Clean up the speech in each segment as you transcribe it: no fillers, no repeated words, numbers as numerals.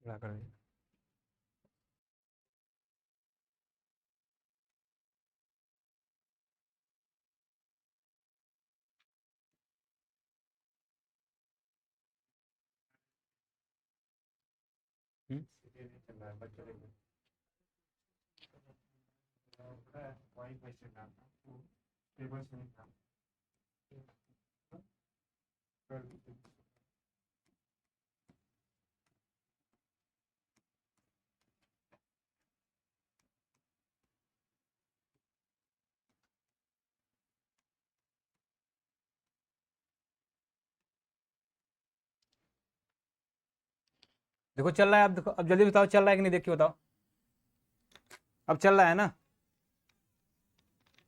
खड़ा कर दिया। देखो चल रहा है, अब देखो, अब जल्दी बताओ चल रहा है कि नहीं, देख के बताओ। अब चल रहा है ना?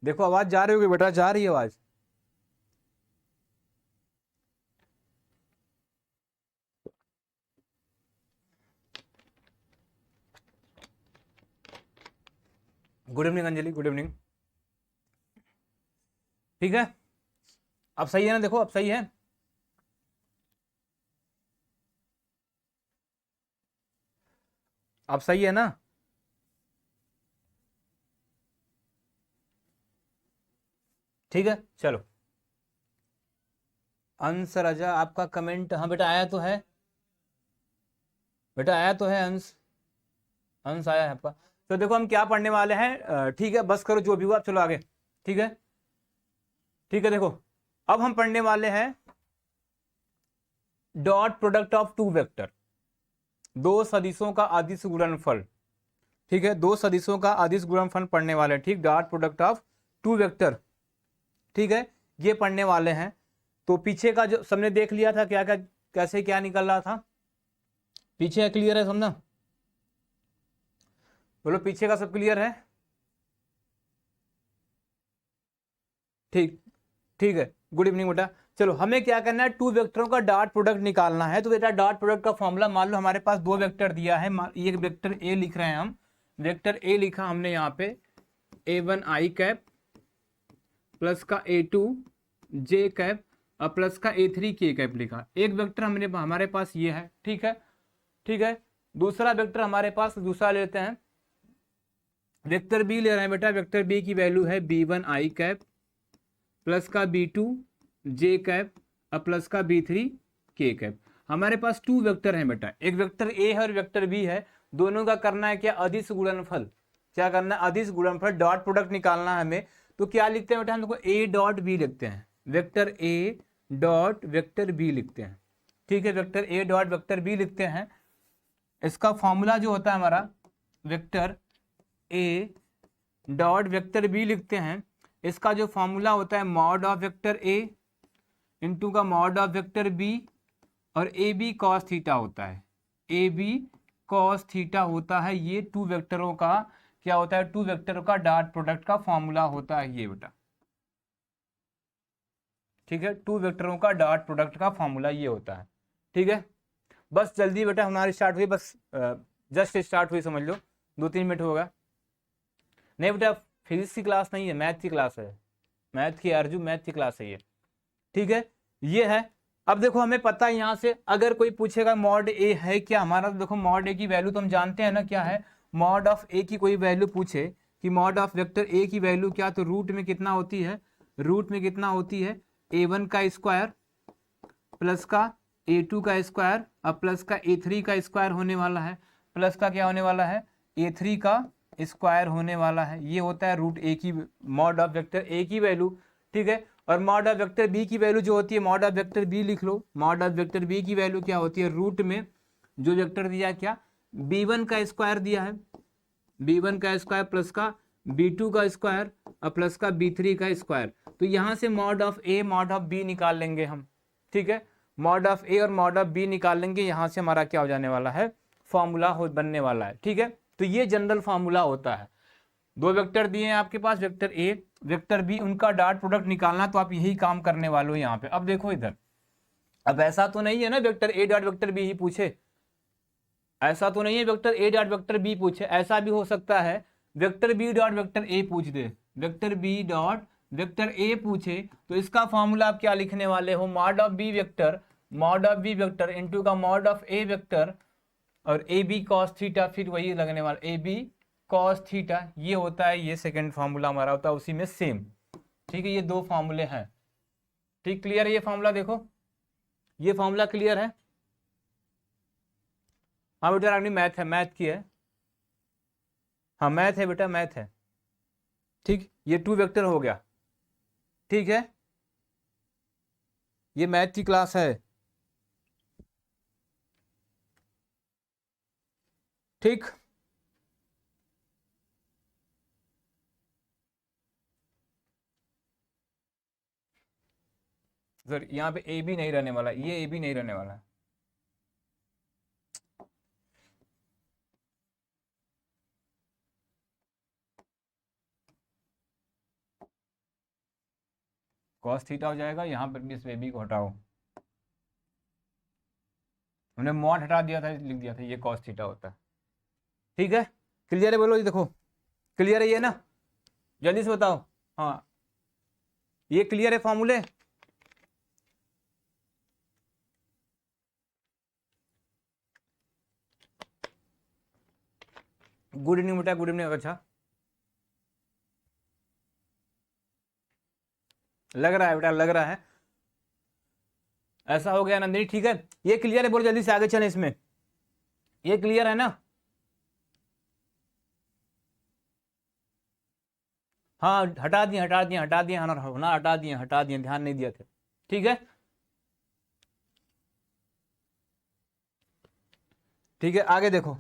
देखो आवाज जा रही होगी बेटा, जा रही है आवाज। Good evening Anjali, good evening. ठीक है, अब सही है ना? देखो अब सही है। अब सही है ना? ठीक है चलो। अंश राजा आपका कमेंट, हाँ बेटा आया तो है, बेटा आया तो है अंश, अंश आया है आपका। तो देखो हम क्या पढ़ने वाले हैं, ठीक है बस करो जो भी हुआ, अब चलो आगे। ठीक है, ठीक है। देखो अब हम पढ़ने वाले हैं dot product of two vector, दो सदिशों का अदिश गुणनफल। ठीक है, दो सदिशों का अदिश गुणनफल पढ़ने वाले हैं। ठीक, dot product of two vector, ठीक है, ये पढ़ने वाले हैं। तो पीछे का जो सबने देख लिया था, क्या क्या कैसे क्या निकल रहा था, पीछे क्लियर है समझना? बोलो पीछे का सब क्लियर है? ठीक, ठीक है, गुड इवनिंग बेटा। चलो हमें क्या करना है, टू वेक्टरों का डॉट प्रोडक्ट निकालना है। तो बेटा डॉट प्रोडक्ट का फॉर्मूला, मान लो हमारे पास दो वेक्टर दिया है, एक वेक्टर ए लिख रहे हैं हम, वेक्टर ए लिखा हमने यहाँ पे a1 i कैप प्लस का a2 j कैप और प्लस का a3 k कैप लिखा। एक वेक्टर हमने हमारे पास ये है, ठीक है, ठीक है। दूसरा वेक्टर हमारे पास, दूसरा लेते हैं, वेक्टर बी ले रहे हैं बेटा। वेक्टर बी की वैल्यू है b1 i कैप प्लस का b2 j कैप और प्लस का b3 k कैप। हमारे पास टू वेक्टर हैं बेटा, एक वेक्टर ए है और वेक्टर बी है। दोनों का करना है क्या, अदिश गुणनफल। क्या करना है, अदिश गुणनफल, डॉट प्रोडक्ट निकालना है हमें। तो क्या लिखते हैं बेटा, हम लोग ए डॉट बी लिखते हैं, vector A dot vector B लिखते हैं। ठीक है, vector A dot vector B लिखते हैं। इसका फॉर्मूला जो होता है हमारा, vector A dot vector B लिखते हैं, इसका जो फॉर्मूला होता है mod of vector A into का मॉड ऑफ वेक्टर बी, और ए बी कॉस थीटा होता है, ए बी कॉस थीटा होता है। ये टू वेक्टरों का क्या होता है, टू वेक्टरों का डॉट प्रोडक्ट का फॉर्मूला होता है ये बेटा। ठीक है, टू वेक्टरों का डॉट प्रोडक्ट का फॉर्मूला ये होता है। ठीक है, बस जल्दी बेटा हमारी स्टार्ट हुई, बस जस्ट स्टार्ट हुई, समझ लो 2-3 मिनट होगा। नहीं बेटा फिजिक्स की क्लास नहीं है, मैथ की क्लास है, मैथ की अर्जुन मैथ की क्लास है ये। ठीक है, ये है। अब देखो हमें पता है यहाँ से, अगर कोई पूछेगा मॉड ए है क्या हमारा, तो देखो मॉड ए की वैल्यू तो हम जानते हैं ना क्या है। मॉड ऑफ ए की कोई वैल्यू पूछे कि मॉड ऑफ वेक्टर ए की वैल्यू क्या, तो रूट में कितना होती है, रूट में कितना होती है, a1 का स्क्वायर प्लस का a2 का स्क्वायर और प्लस का a3 का स्क्वायर होने वाला है, प्लस का क्या होने वाला है, a3 का स्क्वायर होने वाला है। ये होता है रूट ए की, मॉड ऑफ वेक्टर ए की वैल्यू। ठीक है, और मॉड ऑफ वेक्टर बी की वैल्यू जो होती है, मॉड ऑफ वेक्टर बी लिख लो, मॉड ऑफ वेक्टर बी की वैल्यू क्या होती है, रूट में जो वेक्टर दिया है क्या, b1 का स्क्वायर दिया है, b1 का स्क्वायर प्लस का b2 का स्क्वायर और प्लस का b3 का स्क्वायर। तो यहां से mod of A mod of B निकाल लेंगे हम। ठीक है, मॉड ऑफ ए और मॉड ऑफ बी निकाल लेंगे, यहां से हमारा क्या हो जाने वाला है, फॉर्मूला हो बनने वाला है। ठीक है, तो ये जनरल फॉर्मूला होता है। दो वेक्टर दिए हैं आपके पास, वेक्टर ए वेक्टर बी, उनका डॉट प्रोडक्ट निकालना, तो आप यही काम करने वाले हो यहाँ पे। अब देखो इधर, अब ऐसा तो नहीं है ना vector A dot vector B ही पूछे, ऐसा तो नहीं है vector A dot vector B पूछे, ऐसा भी हो सकता है vector B dot vector A पूछ दे, vector B dot vector A पूछे। तो इसका फॉर्मूला आप क्या लिखने वाले हो, mod of B vector, mod of B vector into का मॉड ऑफ ए वेक्टर और ए बी कॉस थीटा फिर वही लगने वाला ए बी कॉस थीटा, ये होता है, ये सेकंड फार्मूला हमारा होता है उसी में सेम। ठीक है, ये दो फार्मूले हैं। ठीक, क्लियर है ये फार्मूला? देखो ये फार्मूला क्लियर है? हाँ बेटा रागनी मैथ है, मैथ की है, हाँ मैथ है बेटा, मैथ है। ठीक, ये 2 वेक्टर हो गया। ठीक है, ये मैथ की क्लास है। ठीक, सर यहाँ पे ए बी नहीं रहने वाला, ये ए बी नहीं रहने वाला। कॉस थीटा हो जाएगा, यहाँ पर भी इस ए बी को हटाओ, हमने मॉड हटा दिया था, लिख दिया था ये कॉस थीटा होता है। ठीक है, क्लियर है? बोलो ये, देखो क्लियर है ये ना, जल्दी से बताओ। हाँ ये क्लियर है फॉर्मूले? गुड इवनिंग बेटा, गुड इवनिंग। अच्छा लग रहा है बेटा, लग रहा है ऐसा हो गया नंदिनी। ठीक है, ये क्लियर है? बोलो जल्दी से, आगे चलें इसमें। ये क्लियर है ना? हाँ हटा दिए, हटा दिए, हटा दिए, ना हटा दिए, हटा दिए, ध्यान नहीं दिया थे। ठीक है, ठीक है, आगे देखो।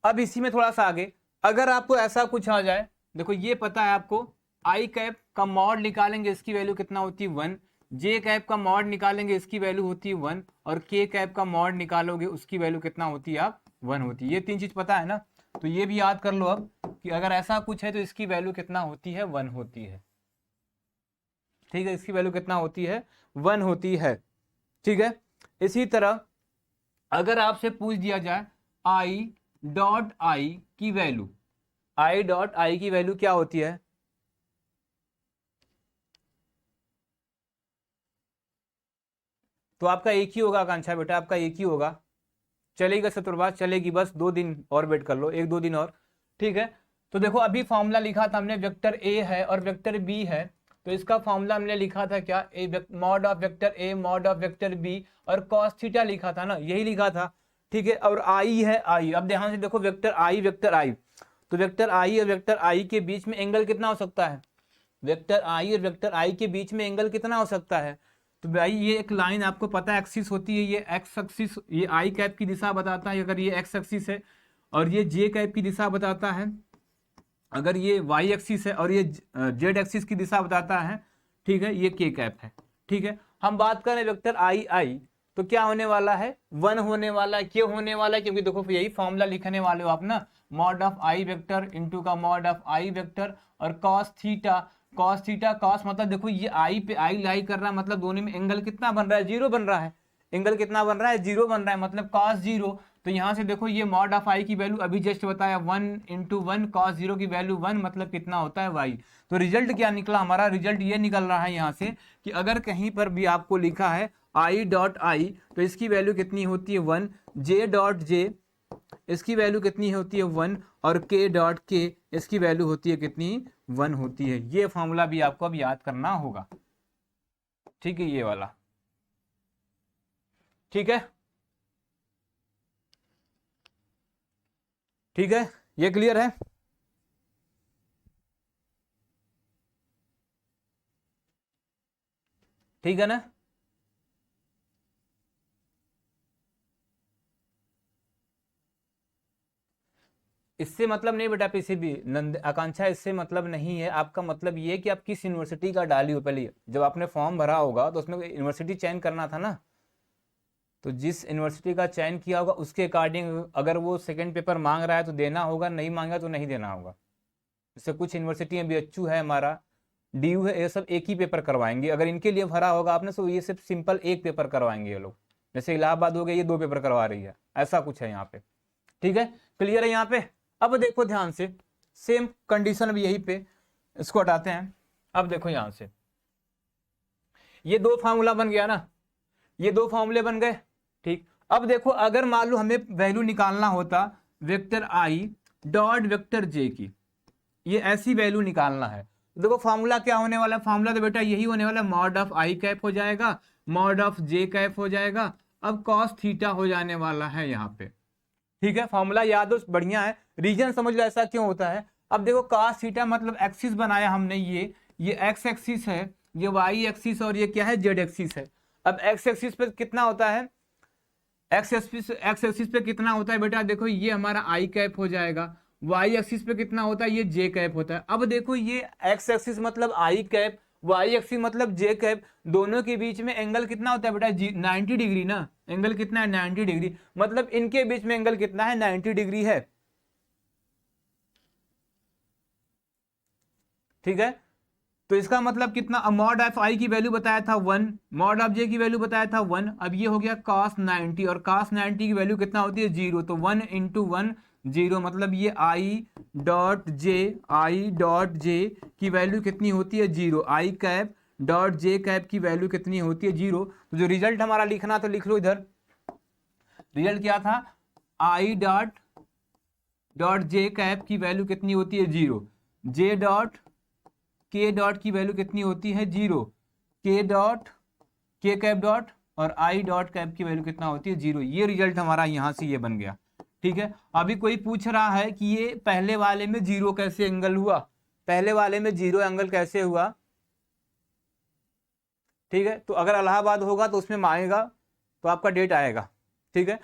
अब इसी में थोड़ा सा आगे, अगर आपको ऐसा कुछ आ जाए, देखो ये पता है आपको, आई कैप का मॉड निकालेंगे, इसकी वैल्यू कितना होती है 1, जे कैप का मॉड निकालेंगे, इसकी वैल्यू होती है 1, और के कैप का मॉड निकालोगे उसकी वैल्यू कितना होती है आप 1 होती है। ये 3 चीज पता है ना, तो ये भी याद कर लो अब कि अगर ऐसा कुछ है तो इसकी वैल्यू कितना होती है 1 होती है। ठीक है, इसकी वैल्यू कितना होती है 1 होती है। ठीक है, इसी तरह अगर आपसे पूछ दिया जाए आई डॉट आई की वैल्यू, आई डॉट आई की वैल्यू क्या होती है? तो आपका एक ही होगा आकांक्षा बेटा, आपका एक ही होगा। चलेगा चतुर्भाष, चलेगी, बस 2 दिन और वेट कर लो, 1-2 दिन और। ठीक है, तो देखो अभी फॉर्मूला लिखा था हमने, वेक्टर ए है और वेक्टर बी है, तो इसका फॉर्मूला हमने लिखा था क्या, A mod of vector A mod of vector B, और कॉस थीटा लिखा था ना, यही लिखा था। ठीक है, और आई है आई, अब ध्यान से देखो, वेक्टर आई, वेक्टर आई, तो वेक्टर आई और वेक्टर आई के बीच में एंगल कितना हो सकता है? वेक्टर आई और वेक्टर आई के बीच में एंगल कितना हो सकता है? तो भाई ये एक लाइन आपको पता है एक्सिस होती है, ये एक्स एक्सिस, ये आई कैप की दिशा बताता है अगर ये एक्स एक्सिस है, और ये जे कैप की दिशा बताता है अगर ये वाई एक्सिस है, और ये जेड एक्सिस की दिशा बताता है। ठीक है, ये के कैप है। ठीक है, हम बात करें वेक्टर आई आई, तो क्या होने वाला है 1 होने वाला है। क्यों होने वाला है? क्योंकि देखो यही फॉर्मूला लिखने वाले हो आप ना, mod of I vector into का मॉड ऑफ आई वेक्टर, और cos theta, cos theta, cos मतलब देखो ये आई पे आई लाई कर रहा है, मतलब दोनों में एंगल कितना बन रहा है? 0 बन रहा है। एंगल कितना बन रहा है? 0 बन रहा है, मतलब कॉस 0। तो यहाँ से देखो ये मॉड ऑफ आई की वैल्यू अभी जस्ट बताया 1 इंटू 1, कॉस 0 की वैल्यू 1, मतलब कितना होता है y। तो रिजल्ट क्या निकला हमारा? रिजल्ट ये निकल रहा है यहाँ से कि अगर कहीं पर भी आपको लिखा है आई डॉट आई, तो इसकी वैल्यू कितनी होती है 1, जे डॉट जे इसकी वैल्यू कितनी होती है 1, और के डॉट के इसकी वैल्यू होती है कितनी? 1 होती है। ये फॉर्मूला भी आपको अब याद करना होगा। ठीक है, ये वाला। ठीक है, ठीक है, ये क्लियर है? ठीक है ना? इससे मतलब नहीं बेटा, किसी भी नंद आकांक्षा, इससे मतलब नहीं है। आपका मतलब ये है कि आप किस यूनिवर्सिटी का डाली हो। पहले जब आपने फॉर्म भरा होगा तो उसमें यूनिवर्सिटी चयन करना था ना, तो जिस यूनिवर्सिटी का चयन किया होगा उसके अकॉर्डिंग अगर वो सेकंड पेपर मांग रहा है तो देना होगा, नहीं मांगा तो नहीं देना होगा। जैसे कुछ यूनिवर्सिटी में BHU है, हमारा DU है, ये सब एक ही पेपर करवाएंगे। अगर इनके लिए भरा होगा आपने तो ये सिर्फ सिंपल एक पेपर करवाएंगे ये लोग। जैसे इलाहाबाद हो गया, ये 2 पेपर करवा रही है, ऐसा कुछ है यहाँ पे। ठीक है, क्लियर है यहाँ पे? अब देखो ध्यान से, सेम कंडीशन भी यही पे, इसको हटाते हैं। अब देखो यहां से, ये 2 फार्मूला बन गया ना, ये 2 फार्मूले बन गए। ठीक, अब देखो अगर मान लो हमें वैल्यू निकालना होता वेक्टर आई डॉट वेक्टर जे की, ये ऐसी वैल्यू निकालना है, देखो फॉर्मूला क्या होने वाला है, फॉर्मूला तो बेटा यही होने वाला है, मॉड ऑफ आई कैप हो जाएगा, मॉड ऑफ जे कैप हो जाएगा, अब कॉस थीटा हो जाने वाला है यहाँ पे। ठीक है, फॉर्मूला याद हो, बढ़िया है, रीजन समझ लो ऐसा क्यों होता है। अब देखो कॉस थीटा मतलब एक्सिस बनाया हमने, ये एक्स एक्सिस है, ये वाई एक्सिस, और ये क्या है, जेड एक्सिस है। अब एक्स एक्सिस पे कितना होता है, एक्स एक्सिस पे कितना होता है बेटा, देखो ये हमारा आई कैप हो जाएगा, वाई एक्सिस पे कितना होता है, ये जे कैप होता है। अब देखो ये एक्स एक्सिस मतलब आई कैप, वाई एक्सिस मतलब जे कैप, दोनों के बीच में एंगल कितना होता है बेटा, 90 डिग्री ना, एंगल कितना है 90 डिग्री, मतलब इनके बीच में एंगल कितना है 90 डिग्री है। ठीक है, तो इसका मतलब कितना, मॉड ऑफ आई की वैल्यू बताया था 1, मॉड ऑफ जे की वैल्यू बताया था 1, अब ये हो गया cos 90, और cos 90 की वैल्यू कितना होती है 0, तो 1 इंटू 1 0, मतलब ये आई डॉट जे की वैल्यू कितनी होती है 0, आई कैप डॉट जे कैप की वैल्यू कितनी होती है 0। तो जो रिजल्ट हमारा लिखना तो लिख लो इधर, रिजल्ट क्या था, आई डॉट जे कैप की वैल्यू कितनी होती है 0, जे डॉट के डॉट की वैल्यू कितनी होती है 0, के डॉट के कैप डॉट और आई डॉट कैप की वैल्यू कितना होती है 0। ये रिजल्ट हमारा यहां से ये बन गया। ठीक है, अभी कोई पूछ रहा है कि ये पहले वाले में 0 कैसे एंगल हुआ, पहले वाले में 0 एंगल कैसे हुआ। ठीक है, तो अगर इलाहाबाद होगा तो उसमें आएगा, तो आपका डेट आएगा। ठीक है,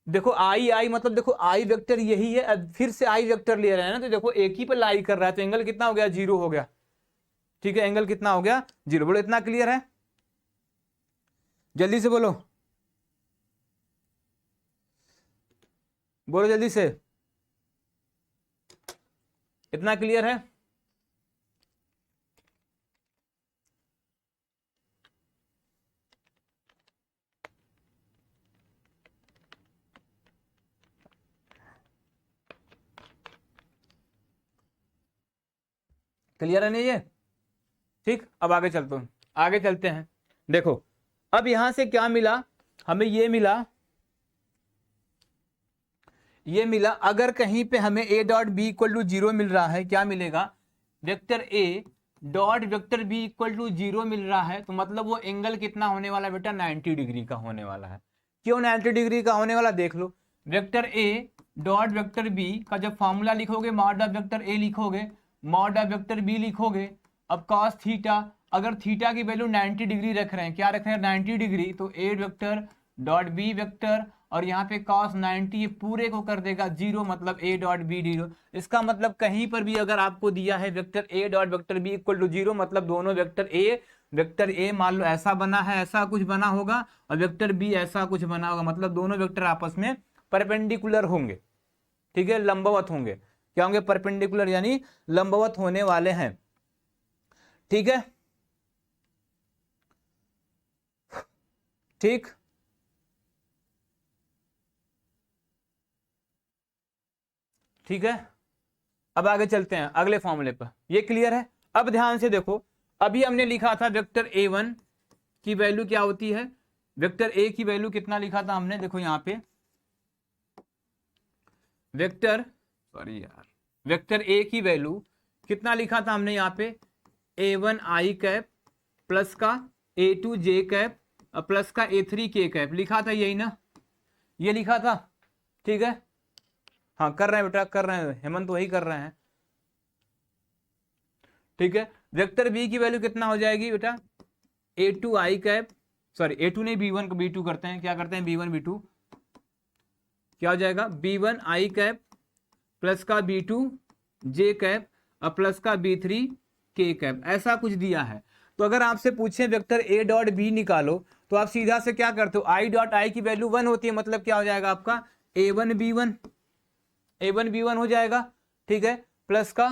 देखो आई मतलब देखो आई वेक्टर यही है, अब फिर से आई वेक्टर ले रहे हैं ना, तो देखो एक ही पे लाई कर रहा है, तो एंगल कितना हो गया 0 हो गया। ठीक है, एंगल कितना हो गया 0, बोलो इतना क्लियर है, जल्दी से बोलो, बोलो जल्दी से, इतना क्लियर है। क्लियर है नहीं ये, ठीक, अब आगे चलते हैं, आगे चलते हैं। देखो अब यहां से क्या मिला हमें, ये मिला अगर कहीं पे हमें a dot B equal to 0 मिल रहा है, क्या मिलेगा, vector a dot vector B equal to 0 मिल रहा है, तो मतलब वो एंगल कितना होने वाला है बेटा 90 डिग्री का होने वाला है। क्यों 90 डिग्री का होने वाला, देख लो, vector a dot vector b का जब फॉर्मूला लिखोगे, मॉड ऑफ वेक्टर a लिखोगे, मॉड ऑफ वेक्टर b लिखोगे, अब cos थीटा, अगर थीटा की वैल्यू 90 डिग्री रख रहे हैं, क्या रख रहे हैं 90 डिग्री, तो a vector dot B vector, और यहाँ पे cos 90 ये पूरे को कर देगा 0, मतलब a डॉट बी 0। इसका मतलब कहीं पर भी अगर आपको दिया है vector a dot vector b equal to 0, मतलब दोनों वेक्टर a मान लो ऐसा बना है, ऐसा कुछ बना होगा, और वेक्टर b ऐसा कुछ बना होगा, मतलब दोनों वेक्टर आपस में परपेंडिकुलर होंगे। ठीक है, लंबवत होंगे, क्या होंगे, परपेंडिकुलर यानी लंबवत होने वाले हैं। ठीक है, ठीक, ठीक है, अब आगे चलते हैं अगले फॉर्मूले पर, ये क्लियर है। अब ध्यान से देखो, अभी हमने लिखा था वेक्टर a1 की वैल्यू क्या होती है, वेक्टर a की वैल्यू कितना लिखा था हमने, देखो यहाँ पे वेक्टर a की वैल्यू कितना लिखा था हमने यहाँ पे, a1 आई कैप प्लस का a2 जे कैप प्लस का a3 के कैप लिखा था, यही ना, ये लिखा था। ठीक है, हाँ कर रहे हैं बेटा, कर रहे हैं, हेमंत वही कर रहे हैं। ठीक है, वेक्टर बी की वैल्यू कितना हो जाएगी बेटा, a2 आई कैप, सॉरी a2 नहीं b1 को b2 करते हैं, क्या करते हैं b1 b2, क्या हो जाएगा b1 आई कैप प्लस का b2 जे कैप और प्लस का b3 के कैप, ऐसा कुछ दिया है। तो अगर आपसे पूछे वेक्टर a डॉट बी निकालो, तो आप सीधा से क्या करते हो, i डॉट आई की वैल्यू 1 होती है, मतलब क्या हो जाएगा आपका a1 b1 हो जाएगा। ठीक है, प्लस का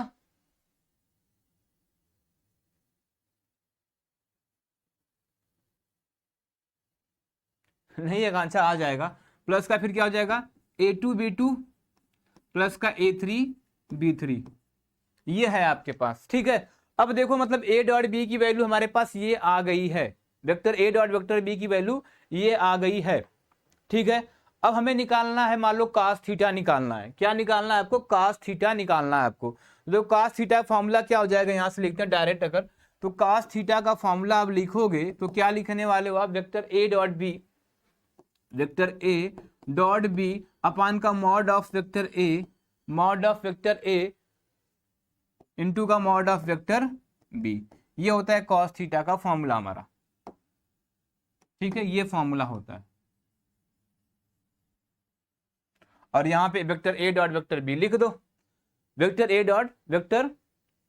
नहीं आकांक्षा आ जाएगा, प्लस का फिर क्या हो जाएगा a2 b2 प्लस का a3 b3, ये है आपके पास। ठीक है, अब देखो मतलब a डॉट बी की वैल्यू हमारे पास ये आ गई है, vector a dot vector B की वैल्यू ये आ गई है। ठीक है। अब हमें निकालना है, मान लो cos थीटा निकालना है। क्या निकालना है आपको? cos थीटा निकालना है आपको। तो cos थीटा फॉर्मूला क्या हो जाएगा, यहां से लिखते हैं डायरेक्ट। अगर तो cos थीटा का फॉर्मूला आप लिखोगे तो क्या लिखने वाले हो आप? Vector A dot B, vector A dot B upon का mod of vector A, mod of vector A into का मॉड ऑफ वेक्टर बी। ये होता है cos थीटा का फॉर्मूला हमारा, ठीक है, ये फॉर्मूला होता है। और यहां पे vector A dot vector B लिख दो, वेक्टर ए डॉट वेक्टर,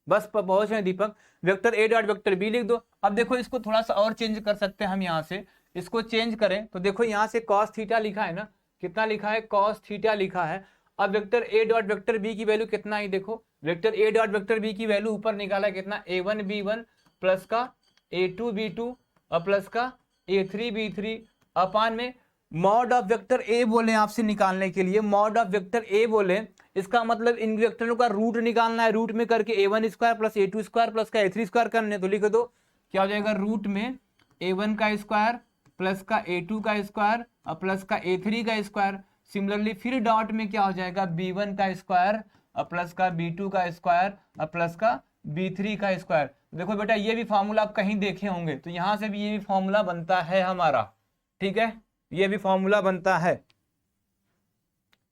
बस पहुंच रहे Deepak, vector A dot vector B लिख दो। अब देखो इसको थोड़ा सा और चेंज कर सकते हैं हम, यहां से इसको चेंज करें तो देखो यहां से cos थीटा लिखा है ना, कितना लिखा है? cos थीटा लिखा है। अब vector A dot vector B की वैल्यू कितना है? देखो vector A dot vector B की वैल्यू ऊपर निकाला है कितना? a1 b1 प्लस का a2 b2 और प्लस का a3 b3 अपान में मॉड ऑफ वेक्टर ए बोले आपसे निकालने के लिए, मॉड ऑफ वेक्टर ए बोले, इसका मतलब इन वेक्टरों का रूट निकालना है। रूट में करके a1 square plus a2 square plus का a3 स्क्वायर करने, तो लिख दो क्या हो जाएगा? रूट में a1 का स्क्वायर प्लस का a2 का स्क्वायर और प्लस का a3 का स्क्वायर। सिमिलरली फिर डॉट में क्या हो जाएगा? b1 का स्क्वायर और प्लस का b2 का स्क्वायर और प्लस का b3 का स्क्वायर। देखो बेटा ये भी फॉर्मूला आप कहीं देखे होंगे, तो यहां से भी ये भी फॉर्मूला बनता है हमारा, ठीक है, ये भी फॉर्मूला बनता है,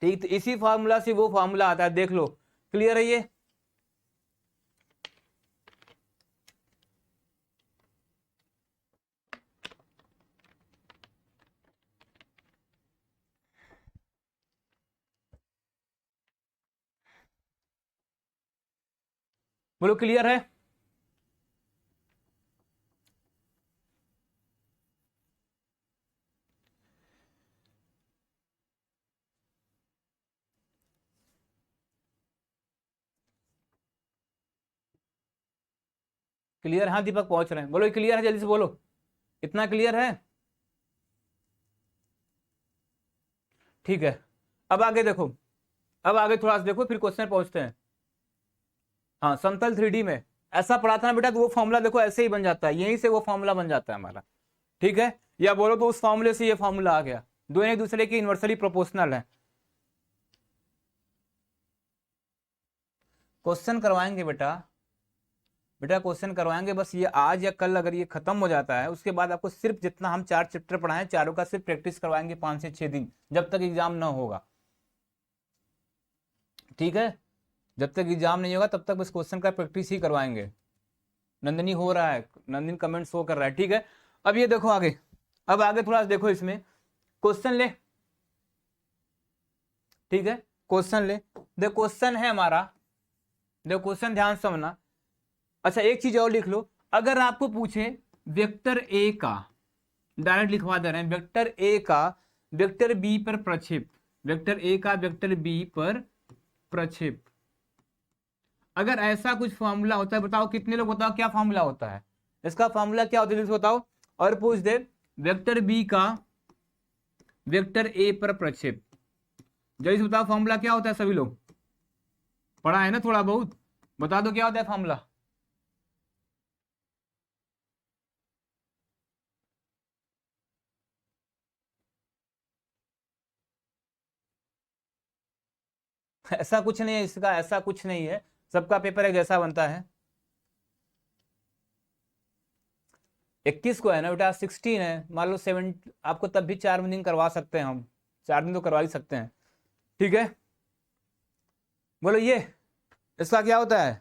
ठीक। तो इसी फॉर्मूला से वो फॉर्मूला आता है, देख लो। क्लियर है ये? बोलो क्लियर है? क्लियर? हाँ दीपक पहुंच रहे हैं, बोलो क्लियर है, जल्दी से बोलो, इतना क्लियर है? ठीक है। अब आगे देखो, अब आगे थोड़ा सा देखो, फिर क्वेश्चन पहुंचते हैं। हाँ, समतल 3D में ऐसा पढ़ा था ना बेटा, तो वो फॉर्मूला देखो ऐसे ही बन जाता है, यहीं से वो फॉर्मूला बन जाता है हमारा, ठीक है। या बोलो तो उस फॉर्मूले से ये फॉर्मूला आ गया, दोनों एक दूसरे के इन्वर्सली प्रोपोर्शनल है। क्वेश्चन करवाएंगे बेटा, बेटा क्वेश्चन करवाएंगे, बस ये आज या कल अगर ये खत्म हो जाता है, उसके बाद आपको सिर्फ जितना हम 4 चैप्टर पढ़ाएं, चारों का सिर्फ प्रैक्टिस करवाएंगे 5 से 6 दिन, जब तक एग्जाम ना होगा, ठीक है। जब तक एग्जाम नहीं होगा तब तक बस क्वेश्चन का प्रैक्टिस ही करवाएंगे। नंदिनी हो रहा है, नंदिनी कमेंट शो कर रहा है, ठीक है। अब ये देखो आगे, अब आगे थोड़ा सा देखो, इसमें क्वेश्चन ले, ठीक है, क्वेश्चन ले। देखो क्वेश्चन है हमारा, देखो क्वेश्चन ध्यान से समझना। अच्छा एक चीज और लिख लो, अगर आपको पूछे वेक्टर ए का, डायरेक्ट लिखवा दे रहे हैं, वेक्टर ए का वेक्टर बी पर प्रक्षेप, वेक्टर ए का वेक्टर बी पर प्रक्षेप, अगर ऐसा कुछ फॉर्मूला होता है, बताओ कितने लोग, बताओ क्या फॉर्मूला होता है इसका? फॉर्मूला क्या होता है जल्दी बताओ। और पूछ दे वेक्टर बी का वेक्टर ए पर प्रक्षेप, जल्दी से बताओ फॉर्मूला क्या होता है? सभी लोग पढ़ा है ना थोड़ा बहुत, बता दो क्या होता है फॉर्मूला। ऐसा कुछ नहीं है इसका, ऐसा कुछ नहीं है, सबका पेपर एक जैसा बनता है। 21 को है ना बेटा, 16 है, मान लो 7, आपको तब भी 4 दिन करवा सकते हैं हम, 4 दिन तो करवा ही सकते हैं, ठीक है। बोलो ये इसका क्या होता है?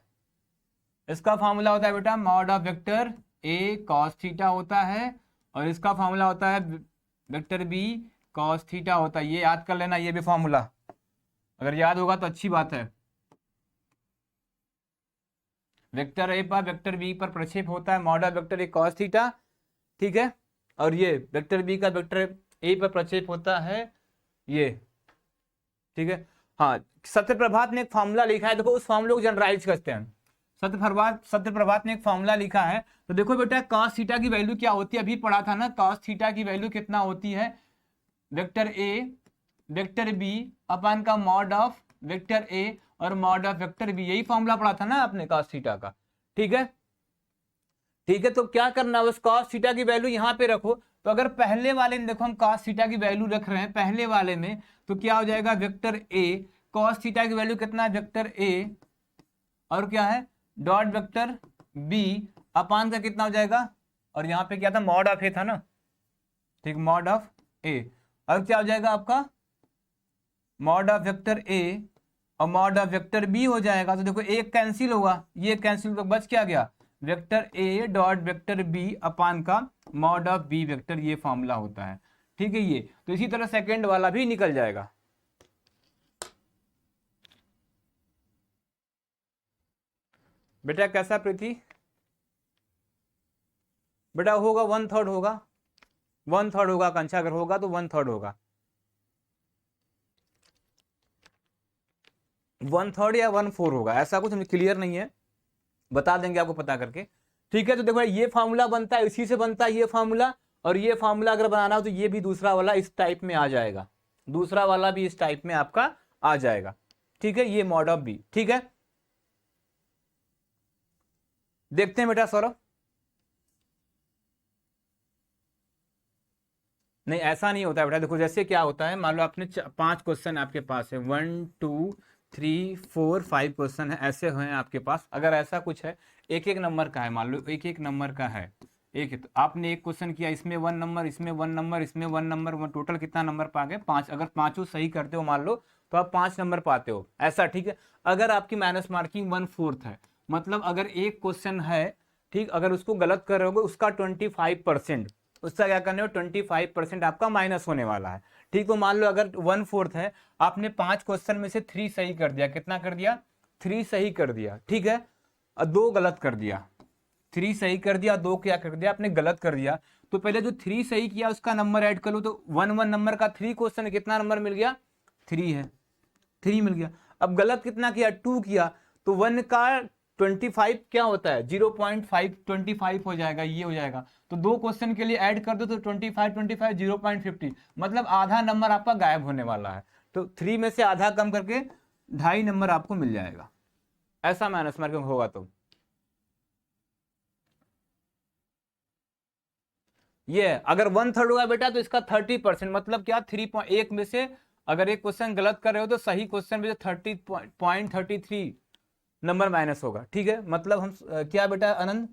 इसका फॉर्मूला होता है बेटा mod of vector A cos theta होता है, और इसका फॉर्मूला होता है वेक्टर बी कॉस थीटा होता है। ये याद कर लेना, ये भी फॉर्मूला, अगर याद होगा तो अच्छी बात है। वेक्टर ए पर वेक्टर बी पर प्रक्षेप होता है, mod of vector A cos theta, ठीक है। और ये वेक्टर बी का वेक्टर ए पर प्रक्षेप होता है, ये, ठीक है। हाँ, सत्यप्रभात ने एक फॉर्मूला लिखा है, देखो उस फॉर्मूले को जनरलाइज करते हैं। सत्यप्रभात ने एक फॉर्मूला लिखा है, तो देखो बेटा cos थीटा की वैल्यू क्या होती है, अभी पढ़ा था ना, cos थीटा की वैल्यू कितना होती है? Vector A vector B upon का मॉड ऑफ वेक्टर ए और मॉड ऑफ वेक्टर बी, यही फॉर्मूला पढ़ा था ना आपने cos थीटा का, ठीक है। ठीक है, तो क्या करना, बस cos थीटा की वैल्यू यहाँ पे रखो, तो अगर पहले वाले में देखो हम cos थीटा की वैल्यू रख रहे हैं पहले वाले में, तो क्या हो जाएगा वेक्टर ए, cos थीटा की वैल्यू कितना है वेक्टर ए, और क्या है डॉट वेक्टर बी अपान का कितना हो जाएगा, और यहाँ पे क्या था मॉड ऑफ ए था ना, ठीक, मॉड ऑफ ए, और क्या हो जाएगा आपका मॉड ऑफ वेक्टर ए और मॉड ऑफ वेक्टर बी हो जाएगा। तो देखो एक कैंसिल होगा, ये कैंसिल तो बच क्या गया vector A dot vector B upon का मॉड ऑफ बी वेक्टर, ये फॉर्मूला होता है, ठीक है ये। तो इसी तरह सेकंड वाला भी निकल जाएगा। बेटा कैसा प्रीति, बेटा होगा 1/3 होगा, 1/3 होगा कंचा, अगर होगा तो 1/3 होगा, 1/3 या 1/4 होगा, ऐसा कुछ हमें क्लियर नहीं है, बता देंगे आपको पता करके, ठीक है। तो देखो ये फार्मूला बनता है, इसी से बनता है ये फार्मूला, और ये फार्मूला अगर बनाना हो तो ये भी दूसरा वाला इस टाइप में आ जाएगा, दूसरा वाला भी इस टाइप में आपका आ जाएगा, ठीक है, ये मॉड ऑफ बी, ठीक है। देखते हैं बेटा सौरभ, नहीं ऐसा नहीं होता है बेटा, देखो जैसे क्या होता है, मान लो आपने 5 क्वेश्चन आपके पास है, 1 2 3 4 5 क्वेश्चन है, ऐसे हैं आपके पास, अगर ऐसा कुछ है एक एक नंबर का है, मान लो एक एक नंबर का है, एक तो आपने एक क्वेश्चन किया, इसमें 1 नंबर, इसमें 1 नंबर, इसमें 1 नंबर, टोटल कितना नंबर पा गए 5, अगर पांचों सही करते हो मान लो तो आप 5 नंबर पाते हो, ऐसा, ठीक है। अगर आपकी माइनस मार्किंग 1/4 है, मतलब अगर एक क्वेश्चन है, ठीक, अगर उसको गलत कर रहे हो उसका 25%, उसका क्या करने हो 25% आपका माइनस होने वाला है, ठीक। तो मान लो अगर 1/4 है, आपने 5 क्वेश्चन में से 3 सही कर दिया, कितना कर दिया 3 सही कर दिया, ठीक है, और 2 गलत कर दिया, 3 सही कर दिया, 2 क्या कर दिया आपने गलत कर दिया, तो पहले जो 3 सही किया उसका नंबर ऐड कर लो, तो 1 नंबर का 3 क्वेश्चन कितना नंबर मिल गया 3 है, 3 मिल गया। अब गलत कितना किया 2 किया, तो 1 का 25 क्या होता है 0.5, 25 हो जाएगा, ये हो जाएगा, तो 2 क्वेश्चन के लिए ऐड कर दो तो 25 25 0.50, मतलब आधा नंबर आपका गायब होने वाला है, तो 3 में से आधा कम करके 2.5 नंबर आपको मिल जाएगा, ऐसा माइनस मार्किंग होगा। तो ये अगर 1/3 होगा बेटा तो इसका 30%, मतलब क्या 3.1 में से अगर एक क्वेश्चन गलत कर रहे हो तो सही क्वेश्चन में 30.33 नंबर माइनस होगा, ठीक है। मतलब हम क्या बेटा आनंद,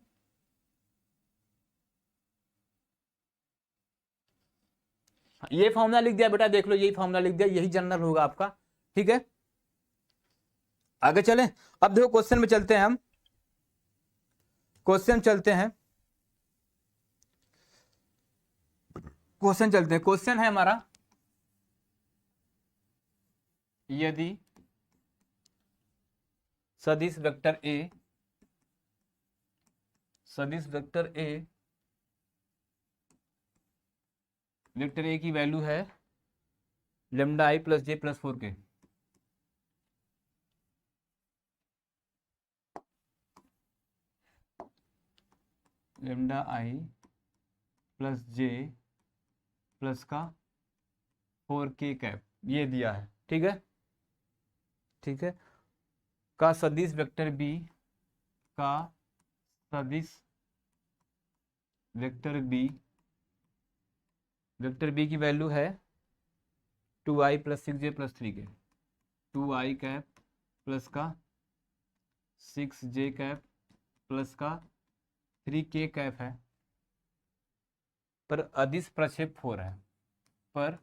ये फॉर्मूला लिख दिया बेटा, देख लो यही फॉर्मूला लिख दिया, यही जनरल होगा आपका, ठीक है। आगे चलें, अब देखो क्वेश्चन में चलते हैं, हम क्वेश्चन चलते हैं, क्वेश्चन चलते हैं, क्वेश्चन है हमारा, यदि सदिश वेक्टर ए, सदिश वेक्टर ए, वेक्टर ए की वैल्यू है lambda I plus J plus 4 के, lambda I plus J plus का 4k कैप, ये दिया है, ठीक है, ठीक है, का सदिश वेक्टर बी, का सदिश वेक्टर बी, वेक्टर बी की वैल्यू है 2i plus 6j plus 3k, 2i cap plus का 6j कैप प्लस का 3k कैप है, पर अदिश प्रक्षेप 4 है, पर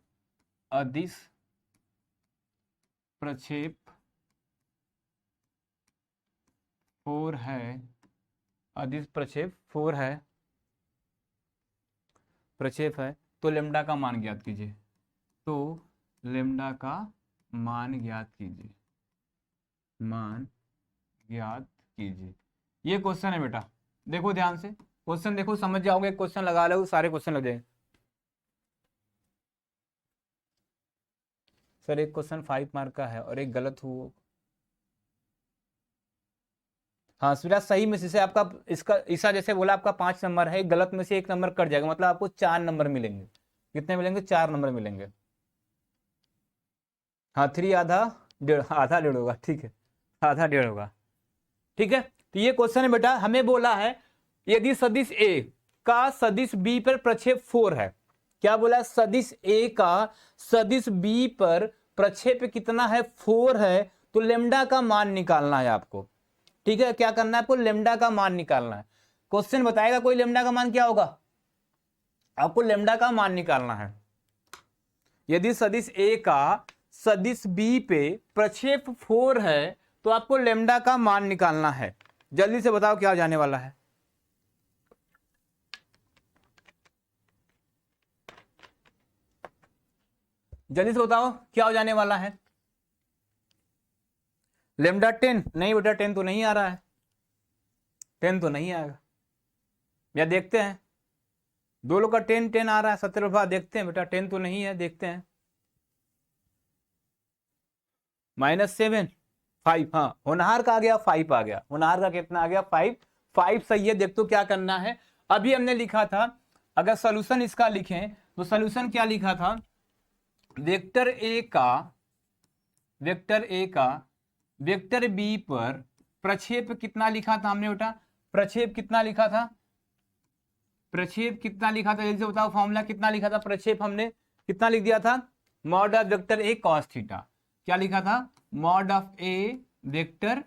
अदिश प्रक्षेप 4 है, अदिश प्रक्षेप 4 है, प्रक्षेप है, तो लेमडा का मान ज्ञात कीजिए, तो लेमडा का मान ज्ञात कीजिए, मान ज्ञात कीजिए, ये क्वेश्चन है बेटा, देखो ध्यान से क्वेश्चन देखो, समझ जाओगे, क्वेश्चन लगा लो, सारे क्वेश्चन लग जाएंगे। सर एक क्वेश्चन 5 मार्क का है और एक गलत हो, हाँ सुविधा सही में से आपका इसका ईसा जैसे बोला आपका 5 नंबर है, गलत में से 1 नंबर कट जाएगा, मतलब आपको 4 नंबर मिलेंगे, कितने मिलेंगे 4 नंबर मिलेंगे, हाँ 3 आधा डेढ़ होगा, ठीक है, आधा डेढ़ होगा, ठीक है। तो ये क्वेश्चन है बेटा, हमें बोला है यदि सदिश ए, का सदिश बी पर प्रक्षेप 4 है। क्या बोला? सदिश ए का सदिश बी पर प्रक्षेप कितना है? 4 है। तो लेमडा का मान निकालना है आपको। ठीक है, क्या करना है आपको? लेमडा का मान निकालना है। क्वेश्चन बताएगा कोई लेमडा का मान क्या होगा? आपको लेमडा का मान निकालना है। यदि सदिश ए का सदिश बी पे प्रक्षेप 4 है तो आपको लेमडा का मान निकालना है। जल्दी से बताओ क्या जाने वाला है। जल्दी से बताओ क्या हो जाने वाला है। लेमडा 10? नहीं बेटा 10 तो नहीं आ रहा है, 10 तो नहीं आएगा। या देखते हैं, दो लोग का 10 10 आ रहा है। सत्यप्रभा देखते हैं बेटा, 10 तो नहीं है, देखते हैं। -7 5, हाँ होनहार का आ गया 5 आ गया। होनहार का कितना आ गया? 5 5 सही है। देख तो क्या करना है, अभी हमने लिखा था, अगर सोल्यूशन इसका लिखें तो सोल्यूशन क्या लिखा था? वेक्टर ए का वेक्टर बी पर प्रक्षेप कितना लिखा था हमने बेटा? प्रक्षेप कितना लिखा था? प्रक्षेप कितना लिखा था? जल्दी से बताओ, फॉर्मूला कितना लिखा था? प्रक्षेप हमने कितना लिख दिया था? Mod of vector A cos theta. क्या लिखा था? Mod of A vector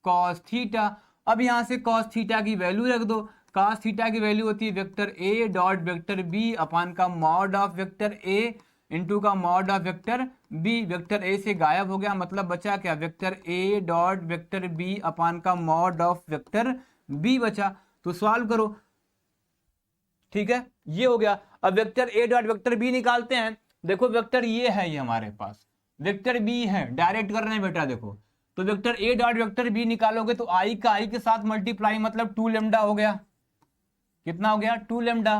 cos theta. अब यहां से कॉस थीटा की वैल्यू रख दो। कॉस थीटा की वैल्यू होती है vector A dot vector B upon का mod of vector A into का mod of vector B. Vector A से गायब हो गया, मतलब बचा क्या? Vector A dot vector B upon का मॉड ऑफ वेक्टर बी बचा। तो सॉल्व करो। ठीक है, ये हो गया। अब vector A dot vector B निकालते हैं। देखो वेक्टर ये है, ये हमारे पास वेक्टर बी है, डायरेक्ट कर रहे हैं बेटा। देखो तो vector A dot vector B निकालोगे तो आई का आई के साथ मल्टीप्लाई, मतलब 2 लेमडा हो गया। कितना हो गया? 2 लेमडा।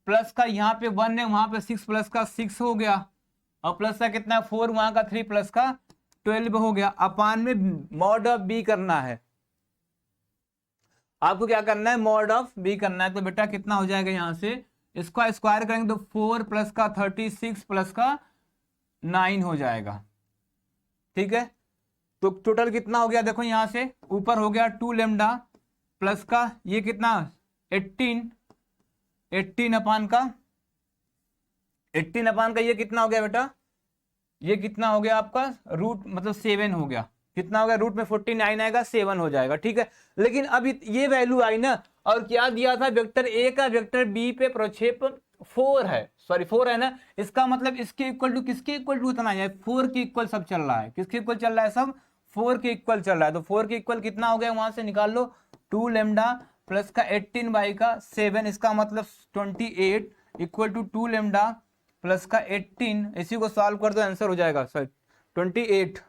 प्लस का यहाँ पे 1 है, वहां पे 6 प्लस का 6 हो गया। और प्लस का कितना? 4, वहां का 3 प्लस का 12 हो गया। अपान में मॉड ऑफ बी करना है आपको। क्या करना है? मॉड ऑफ बी करना है। तो बेटा कितना हो जाएगा? यहां से इसका स्क्वायर करेंगे तो 4 प्लस का 36 प्लस का 9 हो जाएगा। ठीक है, तो टोटल कितना हो गया? देखो यहां से ऊपर हो गया 2 लेमडा प्लस का ये कितना? 18 अपान का ये कितना हो गया बेटा? ये कितना हो गया आपका? रूट मतलब 7 हो गया। कितना हो गया? रूट में 49 आएगा, 7 हो जाएगा। ठीक है, लेकिन अब ये वैल्यू आई ना, और क्या दिया था? वेक्टर ए का वेक्टर बी पे प्रक्षेप 4 है, सॉरी 4 है ना। इसका मतलब इसके इक्वल टू किसके इक्वल टू इतना है? 4 के इक्वल सब चल रहा है। किसके इक्वल चल रहा है? सब 4 के इक्वल चल रहा है। तो 4 के इक्वल कितना हो गया? वहां से निकाल लो। 2 लेमडा प्लस का 18 बाई का 7, इसका मतलब 28 इक्वल टू 2 लेमडा प्लस का 18। इसी को सॉल्व कर दो, आंसर हो जाएगा सॉरी 28।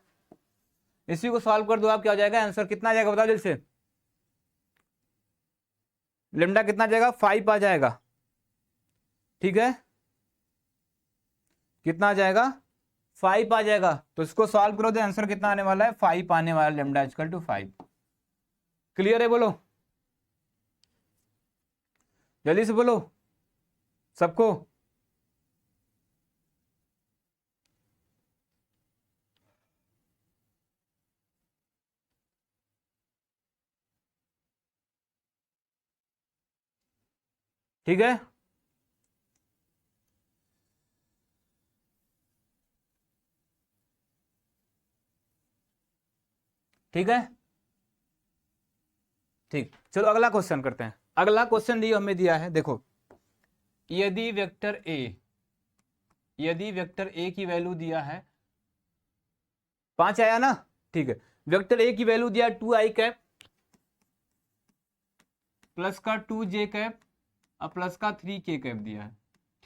इसी को सॉल्व कर दो आप, क्या हो जाएगा आंसर? कितना आ जाएगा बताओ जल्दी से। लेमडा कितना आ जाएगा? 5 आ जाएगा। ठीक है, कितना आ जाएगा? 5 आ जाएगा। तो इसको सॉल्व करो तो आंसर कितना आने वाला है? 5 आने वाला है। Lambda equal to 5। क्लियर है? बोलो जल्दी से, बोलो सबको। ठीक है, ठीक है, ठीक। चलो अगला क्वेश्चन करते हैं। अगला क्वेश्चन दिया हमें दिया है, देखो यदि वेक्टर ए की वैल्यू दिया है 5 आया ना। ठीक है, वेक्टर ए की वैल्यू दिया 2i कैप प्लस का 2j कैप और प्लस का 3k कैप दिया है।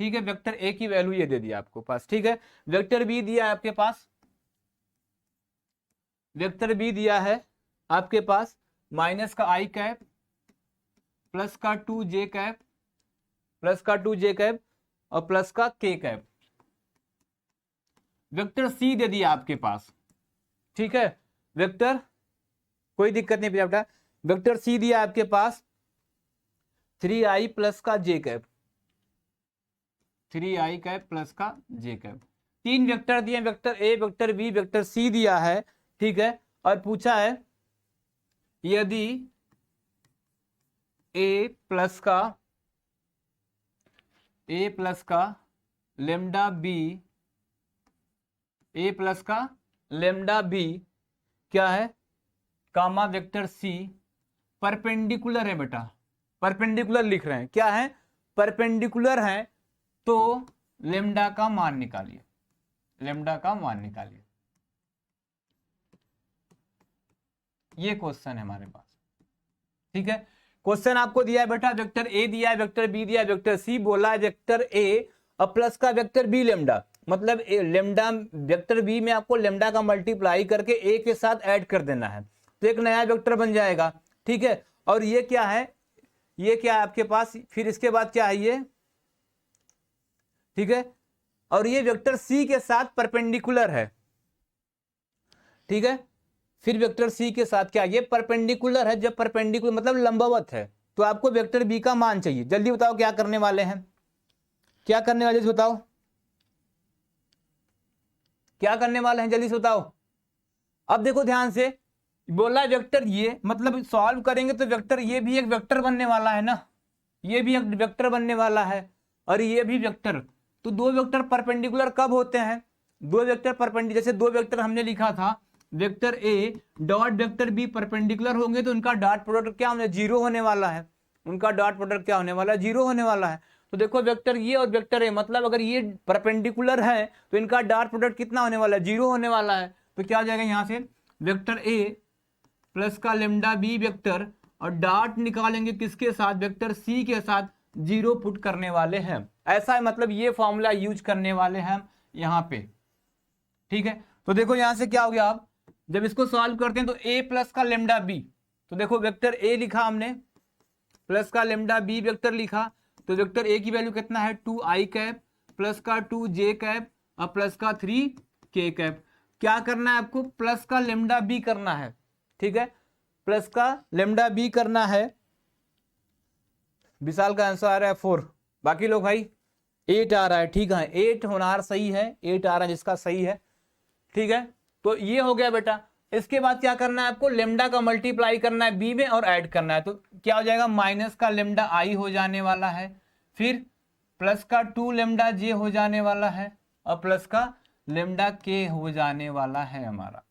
ठीक है, वेक्टर ए की वैल्यू ये दे दिया आपको पास। ठीक है, वेक्टर बी दिया है आपके पास, वेक्टर बी दिया है आपके पास माइनस का i कैप प्लस का 2j कैप प्लस का 2j कैप और प्लस का k कैप। वेक्टर सी दे दिया आपके पास। ठीक है, वेक्टर कोई दिक्कत नहीं बेटा। वेक्टर सी दिया आपके पास 3i प्लस का j cap, 3i cap plus का j कैप। 3 वेक्टर दिए, vector A, vector B, vector C दिया है। ठीक है, और पूछा है यदि a प्लस का ए प्लस का लेमडा बी, ए प्लस का लेमडा बी क्या है, कामा वेक्टर सी परपेंडिकुलर है बेटा, परपेंडिकुलर लिख रहे हैं, क्या है, परपेंडिकुलर है, तो लेमडा का मान निकालिए, लेमडा का मान निकालिए। ये क्वेश्चन है हमारे पास, ठीक है। क्वेश्चन आपको दिया है बेटा, वेक्टर ए दिया है, वेक्टर बी दिया है, वेक्टर सी बोला है, वेक्टर ए और प्लस का वेक्टर बी लेमडा, मतलब लेमडा वेक्टर बी में आपको लेमडा का मल्टीप्लाई करके ए के साथ ऐड कर देना है, तो एक नया वेक्टर बन जाएगा, ठीक है। और ये क्या है, ये क्या है आपके पास, फिर इसके बाद क्या है ये, ठीक है, और ये वेक्टर सी के साथ परपेंडिकुलर है, ठीक है। फिर वेक्टर सी के साथ क्या, ये परपेंडिकुलर है, जब परपेंडिकुलर मतलब लंबवत है, तो आपको वेक्टर बी का मान चाहिए। जल्दी बताओ क्या करने वाले हैं, क्या करने वाले हैं, बताओ क्या करने वाले हैं, जल्दी से बताओ। अब देखो ध्यान से, बोला वेक्टर ये, मतलब सॉल्व करेंगे तो वेक्टर ये भी एक वेक्टर बनने वाला है ना, ये भी एक वेक्टर बनने वाला है, और ये भी वेक्टर, तो दो वेक्टर परपेंडिकुलर कब होते हैं, दो वेक्टर परपेंडिकुलर, जैसे दो वेक्टर हमने लिखा था, vector A dot vector B perpendicular होंगे तो उनका डॉट प्रोडक्ट क्या होने, जीरो होने वाला है, उनका डॉट प्रोडक्ट क्या होने वाला है, जीरो होने वाला है। तो देखो वेक्टर ये और वेक्टर ए, मतलब अगर ये परपेंडिकुलर है तो इनका डॉट प्रोडक्ट कितना होने वाला है, जीरो होने वाला है। तो क्या हो जाएगा यहाँ से, वेक्टर ए प्लस का लेमडा बी वेक्टर, और डॉट निकालेंगे किसके साथ, वेक्टर सी के साथ, जीरो पुट करने वाले हैं, ऐसा है, मतलब ये फॉर्मूला यूज करने वाले हैं यहाँ पे, ठीक है। तो देखो यहां से क्या हो गया, आप जब इसको सॉल्व करते हैं तो a प्लस का लेमडा बी, तो देखो वेक्टर a लिखा हमने, प्लस का लेमडा बी वेक्टर लिखा, तो वेक्टर a की वैल्यू कितना है, 2i कैप प्लस का 2j कैप और प्लस का 3k कैप। क्या करना है आपको, प्लस का लेमडा बी करना है, ठीक है, प्लस का लेमडा बी करना है। विशाल का आंसर आ रहा है 4, बाकी लोग भाई 8 आ रहा है, ठीक है, 8 होनार सही है, 8 आ रहा है जिसका सही है, ठीक है। तो ये हो गया बेटा। इसके बाद क्या करना है आपको, लेमडा का मल्टीप्लाई करना है बी में और ऐड करना है, तो क्या हो जाएगा, माइनस का लेमडा आई हो जाने वाला है, फिर प्लस का 2 लेमडा जे हो जाने वाला है, और प्लस का लेमडा के हो जाने वाला है हमारा,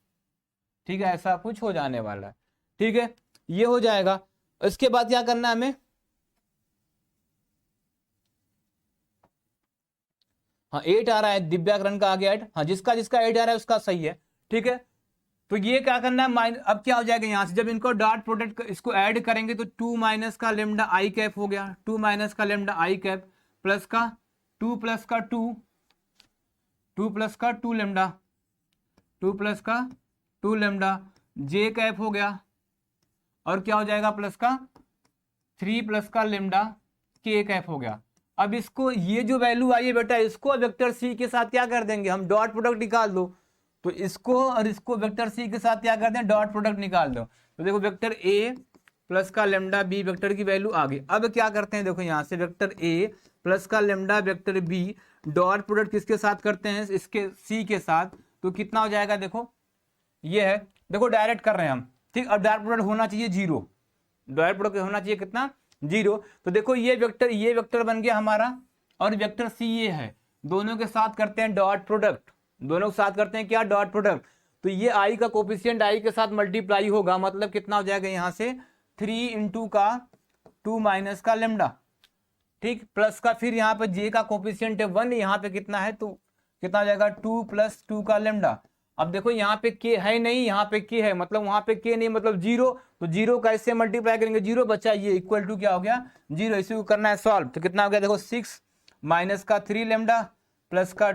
ठीक है, ऐसा कुछ हो जाने वाला है, ठीक है, ये हो जाएगा। इसके बाद क्या करना है हमें, हाँ 8 आ रहा है, दिव्याकरण का आ गया 8, हाँ जिसका जिसका 8 आ रहा है उसका सही है, ठीक है। तो ये क्या करना है, माइनस, अब क्या हो जाएगा यहां से, जब इनको डॉट प्रोडक्ट इसको ऐड करेंगे तो 2 माइनस का लेमडा आई कैप हो गया, 2 माइनस का लेमडा आई कैप प्लस का 2 प्लस का 2, 2 प्लस का 2 लेमडा, 2 प्लस का 2 लेमडा जे कैप हो गया, और क्या हो जाएगा प्लस का 3 प्लस का लेमडा के कैप हो गया। अब इसको, ये जो वैल्यू आई है बेटा, इसको वेक्टर सी के साथ क्या कर देंगे हम, डॉट प्रोडक्ट निकाल दो, तो इसको और इसको वेक्टर सी के साथ क्या करते हैं, डॉट प्रोडक्ट निकाल दो, तो देखो वेक्टर ए प्लस का लेमडा बी वेक्टर की वैल्यू आ गई। अब क्या करते हैं, देखो यहां से वेक्टर ए प्लस का lambda vector B dot product किसके साथ करते हैं, इसके सी के साथ, तो कितना हो जाएगा, देखो ये है, देखो डायरेक्ट कर रहे हैं हम, ठीक। अब डॉट प्रोडक्ट होना चाहिए जीरो, डॉट प्रोडक्ट होना चाहिए कितना, जीरो। तो देखो ये वेक्टर बन गया हमारा, और वेक्टर सी ये है, दोनों के साथ करते हैं डॉट प्रोडक्ट, दोनों के साथ करते हैं क्या, डॉट प्रोडक्ट, तो ये आई का कोफिशिएंट आई के साथ मल्टीप्लाई होगा, मतलब कितना हो जाएगा यहां से 3 इंटू का 2 माइनस का लेमडा, ठीक, प्लस का फिर यहाँ पे जे का कोफिशिएंट है 1, यहाँ पे कितना है, तो कितना हो जाएगा 2 प्लस 2 का लेमडा। अब देखो यहाँ पे के है नहीं, यहाँ पे के है, मतलब वहां पे के नहीं, मतलब जीरो, तो जीरो का इससे मल्टीप्लाई करेंगे, जीरो बचा, ये इक्वल टू क्या हो गया, जीरो। इसी को करना है सॉल्व, तो कितना हो गया, देखो 6 माइनस का 3 लेमडा प्लस का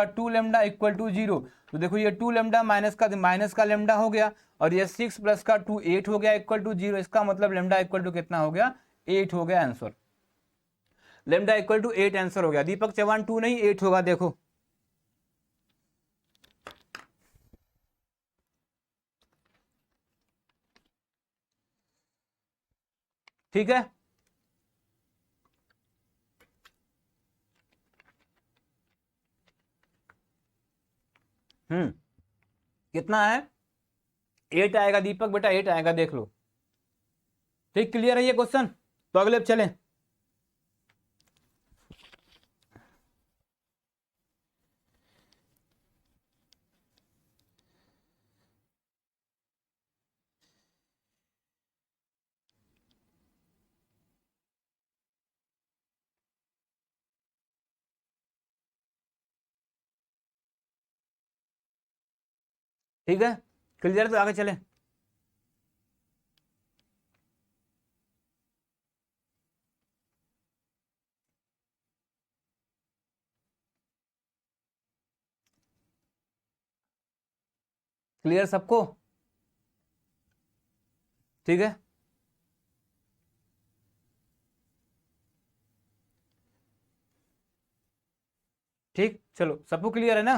2 लेमडा इक्वल टू जीरो। तो देखो ये 2 लेमडा माइनस का लेमडा हो गया, और ये 6 प्लस का 2 8 हो गया इक्वल टू जीरो, इसका मतलब लेमडा इक्वल टू कितना हो गया, 8 हो गया answer, lambda equal to 8 answer हो गया। दीपक चौहान 2 नहीं 8 होगा, देखो ठीक है। कितना है, 8 आएगा दीपक बेटा, 8 आएगा, देख लो, ठीक, क्लियर है ये क्वेश्चन। तो अगले चलें, ठीक है, क्लियर? तो आगे चले। क्लियर सबको? ठीक है, ठीक, चलो सबको क्लियर है ना?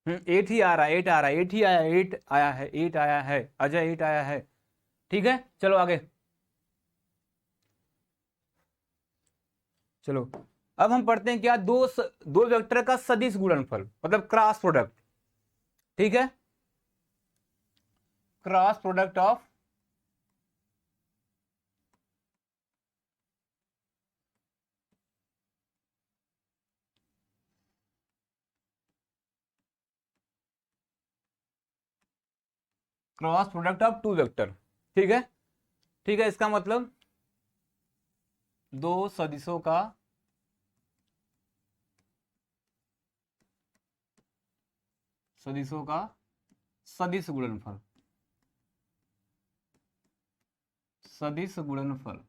एट ही आ रहा है, एट आ रहा है, एट ही आया, एट आया है, एट आया है, अजय एट आया है। ठीक है, चलो आगे। चलो अब हम पढ़ते हैं क्या, दो वेक्टर का सदिश गुणनफल मतलब क्रॉस प्रोडक्ट। ठीक है, cross product of cross product of two vector. ठीक है, ठीक है, इसका मतलब दो सदिशों का सदिश गुणनफल, सदिश गुणनफल।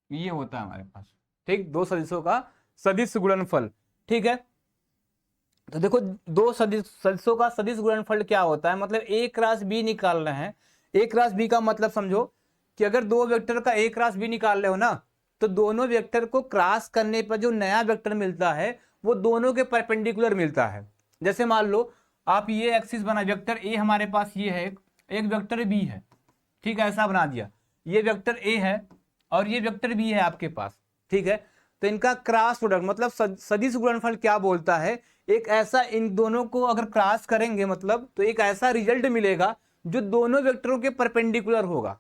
ये होता है हमारे पास। ठीक, दो सदिशों का सदिश गुणनफल। ठीक है, तो देखो दो सदिशों का सदिश गुणनफल क्या होता है, मतलब ए क्रॉस बी निकाल रहे हैं। ए क्रॉस बी का मतलब समझो कि अगर दो वेक्टर का ए क्रॉस बी निकाल रहे हो ना, तो दोनों वेक्टर को क्रॉस करने पर जो नया वेक्टर मिलता है वो दोनों के परपेंडिकुलर मिलता है। जैसे मान लो आप ये एक्सिस बना, वेक्टर ए हमारे पास ये है, एक वेक्टर बी है। ठीक है, ऐसा बना दिया, ये वेक्टर ए है और ये वेक्टर बी है आपके पास। ठीक है, तो इनका क्रॉस प्रोडक्ट मतलब सदिश गुणनफल क्या बोलता है, एक ऐसा, इन दोनों को अगर क्रॉस करेंगे मतलब तो एक ऐसा रिजल्ट मिलेगा जो दोनों वेक्टरों के परपेंडिकुलर होगा।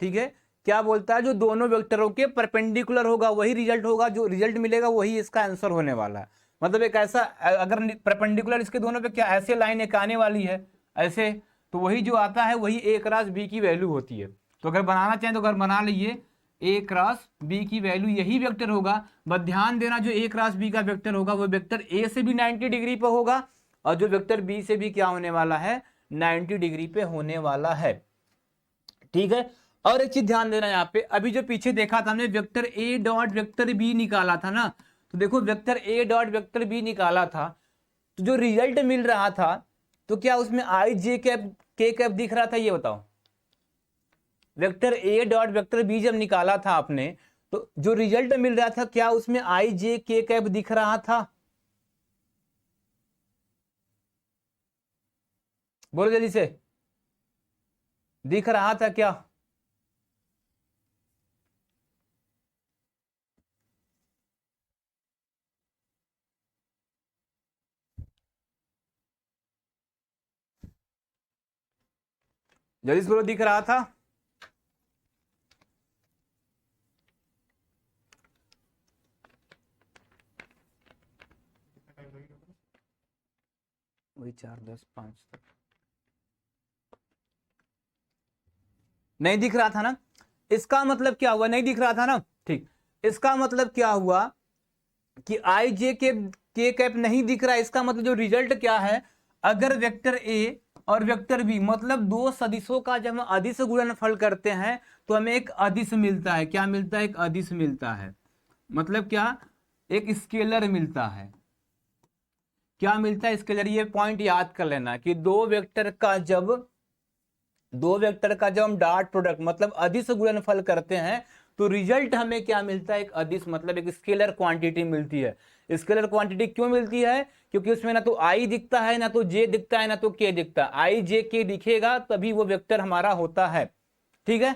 ठीक है, क्या बोलता है, जो दोनों वेक्टरों के परपेंडिकुलर होगा वही रिजल्ट होगा, जो रिजल्ट मिलेगा वही इसका आंसर होने वाला है। मतलब एक ऐसा, अगर परपेंडिकुलर इसके दोनों पे क्या ऐसे लाइन एक आने वाली है ऐसे, तो वही जो आता है वही ए क्रॉस बी की वैल्यू होती है। तो अगर बनाना चाहें तो अगर बना लीजिए, ए क्रॉस बी की वैल्यू यही वेक्टर होगा। बस ध्यान देना जो ए क्रॉस बी का वेक्टर होगा वो वेक्टर ए से भी 90 डिग्री पे होगा और जो वेक्टर बी से भी क्या होने वाला है, 90 डिग्री पे होने वाला है। ठीक है, और एक चीज ध्यान देना यहाँ पे, अभी जो पीछे देखा था हमने vector A dot vector B निकाला था ना, तो देखो vector A dot vector B निकाला था, तो जो रिजल्ट मिल रहा था तो क्या उसमें आई जे कैप के कैप दिख रहा था, ये बताओ। Vector A dot vector B जब निकाला था आपने तो जो रिजल्ट मिल रहा था क्या उसमें आई जे के कैप दिख रहा था? बोलो जल्दी से, दिख रहा था क्या? जल्दी से बोलो, दिख रहा था? वही 4 10 5 तक नहीं दिख रहा था ना? इसका मतलब क्या हुआ, नहीं दिख रहा था ना? ठीक, इसका मतलब क्या हुआ कि आई जे के कैप नहीं दिख रहा है। इसका मतलब जो रिजल्ट क्या है, अगर वेक्टर ए और वेक्टर बी मतलब दो सदिशों का जब हम अदिश गुणनफल करते हैं तो हमें एक अदिश मिलता है। क्या मिलता है? एक अदिश मिलता है। मतलब क्या, एक स्केलर मिलता है। क्या मिलता है? स्केलर। ये पॉइंट याद कर लेना कि दो वेक्टर का जब हम डॉट प्रोडक्ट मतलब अदिश गुणनफल करते हैं तो रिजल्ट हमें क्या मिलता है? एक अदिश मतलब एक स्केलर क्वांटिटी मिलती है। स्केलर क्वांटिटी क्यों मिलती है? क्योंकि उसमें ना तो आई दिखता है, ना तो जे दिखता है, ना तो के दिखता है। आई जे के दिखेगा तभी वो वेक्टर हमारा होता है। ठीक है,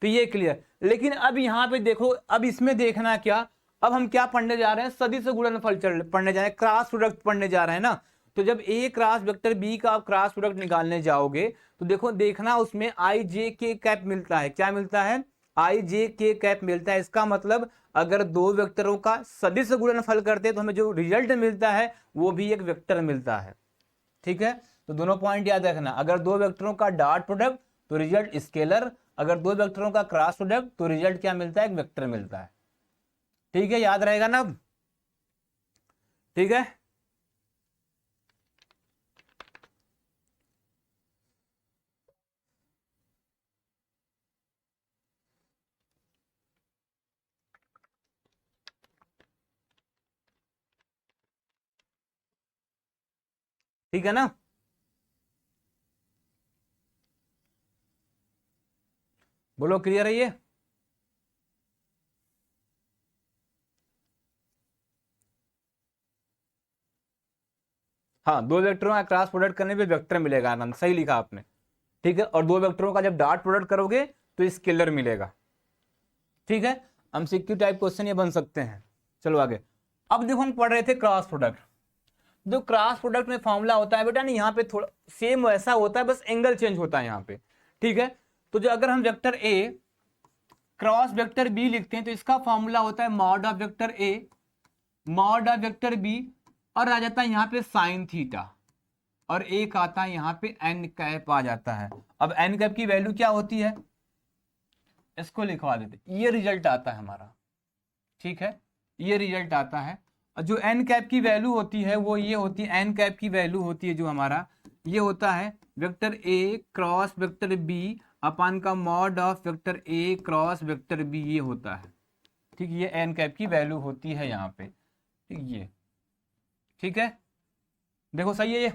तो ये क्लियर। लेकिन अब यहां पे देखो, अब इसमें देखना क्या, अब हम क्या पढ़ने जा रहे हैं? सदिश गुणनफल पढ़ने जा रहे हैं, क्रॉस प्रोडक्ट पढ़ने जा रहे हैं ना। तो जब ए क्रॉस वेक्टर बी का आप क्रॉस प्रोडक्ट निकालने जाओगे तो देखो, देखना उसमें आई जे के कैप मिलता है। क्या मिलता है? आई जे के कैप मिलता है। इसका मतलब अगर दो वेक्टरों का सदिश गुणनफल करते हैं तो हमें जो रिजल्ट मिलता है वो भी एक वेक्टर मिलता है। ठीक है, तो दोनों पॉइंट याद रखना, अगर दो वेक्टरों का डॉट प्रोडक्ट तो रिजल्ट स्केलर, अगर दो वेक्टरों का क्रॉस प्रोडक्ट तो रिजल्ट क्या मिलता है, एक वेक्टर मिलता है। ठीक है, याद रहेगा ना अब? ठीक है, ठीक है ना? बोलो क्लियर है ये? हाँ, दो वेक्टरों का क्रॉस प्रोडक्ट करने पे वेक्टर मिलेगा, आनंद सही लिखा आपने। ठीक है, और दो वेक्टरों का जब डॉट प्रोडक्ट करोगे तो स्केलर मिलेगा। ठीक है, एमसीक्यू टाइप क्वेश्चन ये बन सकते हैं। चलो आगे। अब देखो हम पढ़ रहे थे क्रॉस प्रोडक्ट। जो क्रॉस प्रोडक्ट में फॉर्मूला होता है बेटा ना, यहाँ पे थोड़ा सेम वैसा होता है, बस एंगल चेंज होता है यहाँ पे। ठीक है, तो जो अगर हम vector A cross vector B लिखते हैं तो इसका फॉर्मूला होता है mod of vector A mod of vector B, और आ जाता है यहाँ पे साइन थीटा, और एक आता है यहाँ पे एन कैप आ जाता है। अब एन कैप की वैल्यू क्या होती है, इसको लिखवा देते, ये रिजल्ट आता है हमारा। ठीक है, ये रिजल्ट आता है। और जो एन कैप की वैल्यू होती है वो ये होती है, एन कैप की वैल्यू होती है जो हमारा ये होता है vector A cross vector B upon का mod of vector A cross vector B, ये होता है। ठीक, ये एन कैप की वैल्यू होती है यहाँ पे। ठीक, ये ठीक है, देखो सही है ये?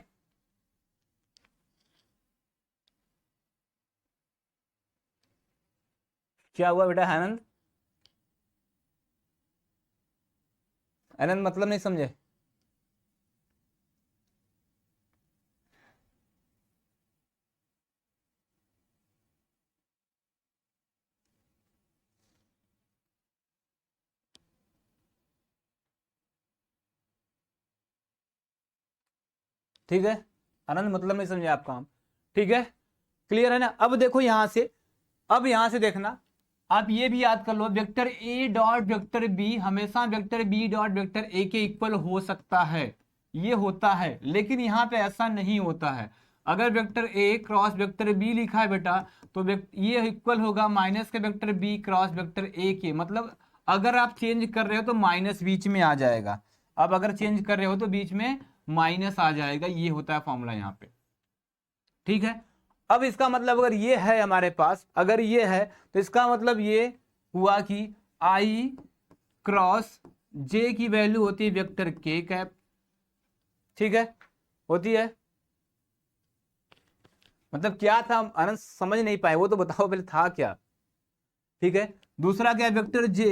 क्या हुआ बेटा आनंद? आनंद मतलब नहीं समझे? ठीक है, आनंद मतलब नहीं समझे आप काम। ठीक है, क्लियर है ना? अब देखो यहां से, अब यहां से देखना, आप ये भी याद कर लो, vector A dot vector B हमेशा vector B dot vector A के इक्वल हो सकता है, ये होता है, लेकिन यहाँ पे ऐसा नहीं होता है। अगर vector A cross vector B लिखा है बेटा तो ये इक्वल होगा माइनस के vector B cross vector A के, मतलब अगर आप चेंज कर रहे हो तो माइनस बीच में आ जाएगा। अब अगर चेंज कर रहे हो तो बीच में माइनस आ जाएगा, ये होता है फॉर्मूला यहाँ पे। ठीक है, अब इसका मतलब अगर ये है हमारे पास, अगर ये है तो इसका मतलब ये हुआ कि आई क्रॉस जे की वैल्यू होती है वेक्टर के कैप। ठीक है, होती है। मतलब क्या था अनंत, समझ नहीं पाए वो तो बताओ पहले था क्या? ठीक है, दूसरा क्या है, वेक्टर जे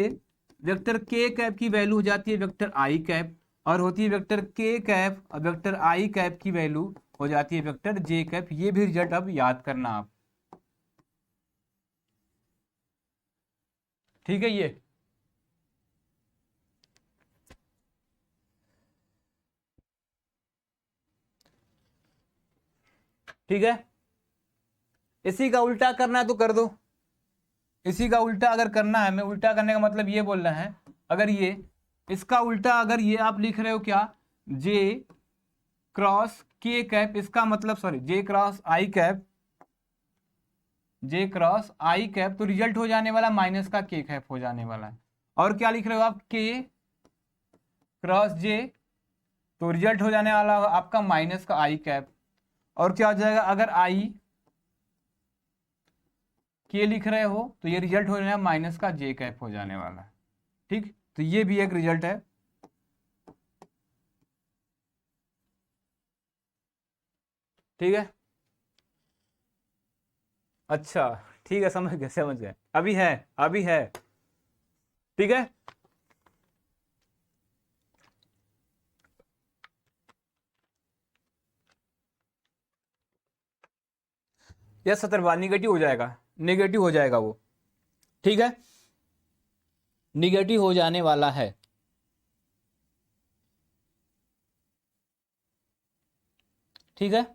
वेक्टर के कैप की वैल्यू हो जाती है वेक्टर आई कैप, और होती है वेक्टर के कैप और वेक्टर आई कैप की वैल्यू हो जाती है वेक्टर जे कैप। ये भी रिजल्ट अब याद करना आप। ठीक है, ये ठीक है, इसी का उल्टा करना है तो कर दो। इसी का उल्टा अगर करना है, मैं उल्टा करने का मतलब ये बोल रहे हैं, अगर ये इसका उल्टा अगर ये आप लिख रहे हो क्या, जे क्रॉस के कैप, इसका मतलब सॉरी जे क्रॉस आई कैप, जे क्रॉस आई कैप, तो रिजल्ट हो जाने वाला माइनस का के कैप हो जाने वाला है। और क्या लिख रहे हो आप, के क्रॉस जे, तो रिजल्ट हो जाने वाला आपका माइनस का आई कैप। और क्या हो जाएगा, अगर आई के लिख रहे हो तो ये रिजल्ट हो जाएगा माइनस का जे कैप हो जाने वाला है। ठीक, तो ये भी एक रिजल्ट है। ठीक है, अच्छा ठीक है, समझ गए समझ गए, अभी है, अभी है। ठीक है, यह 70 निगेटिव हो जाएगा, निगेटिव हो जाएगा वो। ठीक है, निगेटिव हो जाने वाला है। ठीक है,